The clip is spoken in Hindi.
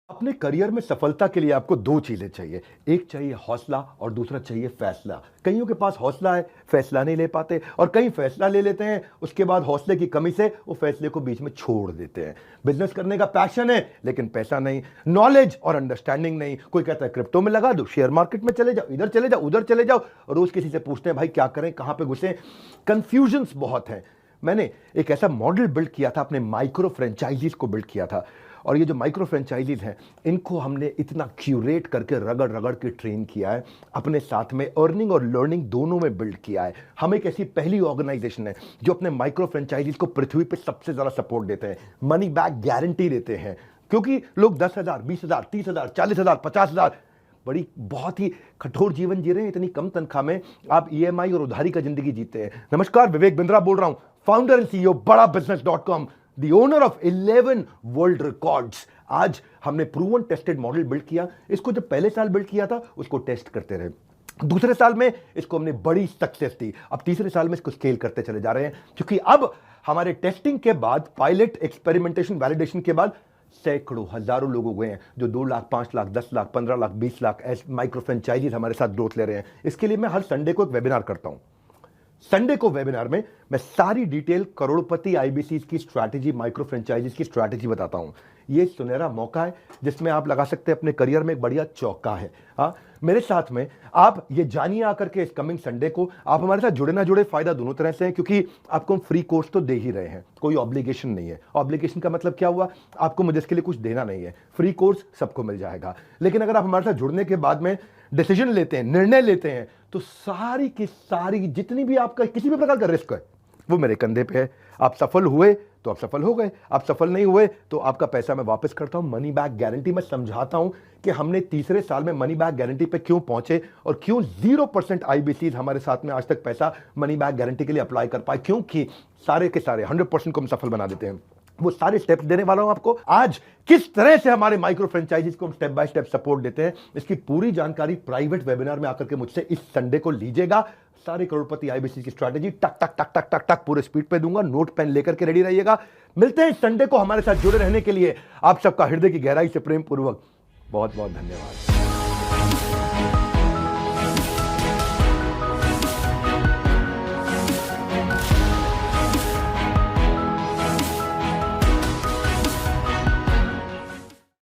अपने करियर में सफलता के लिए आपको दो चीजें चाहिए। एक चाहिए हौसला और दूसरा चाहिए फैसला। कईयों के पास हौसला है, फैसला नहीं ले पाते, और कई फैसला ले लेते हैं, उसके बाद हौसले की कमी से वो फैसले को बीच में छोड़ देते हैं। बिजनेस करने का पैशन है लेकिन पैसा नहीं, नॉलेज और अंडरस्टैंडिंग नहीं। कोई कहता है क्रिप्टो में लगा दो, शेयर मार्केट में चले जाओ, इधर चले जाओ, उधर चले जाओ। रोज किसी से पूछते हैं भाई क्या करें, कहां पे घुसे। कंफ्यूजन्स बहुत हैं। मैंने एक ऐसा मॉडल बिल्ड किया था, अपने माइक्रो फ्रेंचाइजीज को बिल्ड किया था, और ये जो माइक्रो फ्रेंचाइजीज हैं इनको हमने इतना क्यूरेट करके रगड़ रगड़ के ट्रेन किया है, अपने साथ में अर्निंग और लर्निंग दोनों में बिल्ड किया है। हम एक ऐसी पहली ऑर्गेनाइजेशन है जो अपने माइक्रो फ्रेंचाइजीज को पृथ्वी पे सबसे ज्यादा सपोर्ट देते हैं, मनी बैक गारंटी देते हैं। क्योंकि लोग 10,000, 20,000, 30,000, 40,000, 50,000 बड़ी बहुत ही कठोर जीवन जी रहे हैं। इतनी कम तनख्वाह में आप ईएमआई और उधारी का जिंदगी जीते हैं। नमस्कार, विवेक बिंद्रा बोल रहा हूं, फाउंडर एंड सीईओ बड़ा business, the owner of 11 world records. आज हमने प्रूवन टेस्टेड मॉडल बिल्ड किया। इसको जब पहले साल बिल्ड किया था उसको टेस्ट करते रहे, दूसरे साल में इसको हमने बड़ी सक्सेस दी, अब तीसरे साल में इसको स्केल करते चले जा रहे हैं। क्योंकि अब हमारे टेस्टिंग के बाद, पायलट, एक्सपेरिमेंटेशन, वैलिडेशन के बाद सैकड़ों, हजारों लोग हो गए हैं जो 2 लाख, 5 लाख, 10 लाख, 15 लाख, 20 लाख ऐसे माइक्रो फ्रेंचाइजीज हमारे साथ ग्रोथ ले रहे हैं। इसके लिए मैं हर संडे को एक वेबिनार करता हूं। संडे को वेबिनार में मैं सारी डिटेल करोड़पति आईबीसी की स्ट्रैटेजी, माइक्रो फ्रेंचाइजीज की स्ट्रैटेजी बताता हूं। ये सुनहरा मौका है जिसमें आप लगा सकते हैं अपने करियर में एक बढ़िया चौका है। हाँ, मेरे साथ में आप ये जानिए आकर के इस कमिंग संडे को। आप हमारे साथ जुड़े ना जुड़े, फायदा दोनों तरह से है, क्योंकि आपको हम फ्री कोर्स तो दे ही रहे हैं, कोई ऑब्लिगेशन नहीं है। ऑब्लिगेशन का मतलब क्या हुआ, आपको मुझे इसके लिए कुछ देना नहीं है। फ्री कोर्स सबको मिल जाएगा। लेकिन अगर आप हमारे साथ जुड़ने के बाद में डिसीजन लेते हैं, निर्णय लेते हैं, तो सारी की सारी जितनी भी आपका किसी भी प्रकार का रिस्क है वो मेरे कंधे पे है। आप सफल हुए तो आप सफल हो गए, आप सफल नहीं हुए तो आपका पैसा मैं वापस करता हूं। मनी बैक गारंटी मैं समझाता हूं कि हमने तीसरे साल में मनी बैक गारंटी पे क्यों पहुंचे और क्यों 0% आईबीसी हमारे साथ में आज तक पैसा मनी बैक गारंटी के लिए अप्लाई कर पाए, क्योंकि सारे के सारे 100% को हम सफल बना देते हैं। वो सारे स्टेप्स देने वाला हूं आपको आज। किस तरह से हमारे माइक्रो फ्रेंचाइजीज को हम स्टेप बाय स्टेप सपोर्ट देते हैं, इसकी पूरी जानकारी प्राइवेट वेबिनार में आकर के मुझसे इस संडे को लीजिएगा। सारे करोड़पति आईबीसी की स्ट्रैटेजी टक टक टक टक टक टक पूरे स्पीड पे दूंगा। नोट पेन लेकर के रेडी रहिएगा। मिलते हैं संडे को। हमारे साथ जुड़े रहने के लिए आप सबका हृदय की गहराई से प्रेम पूर्वक बहुत बहुत धन्यवाद।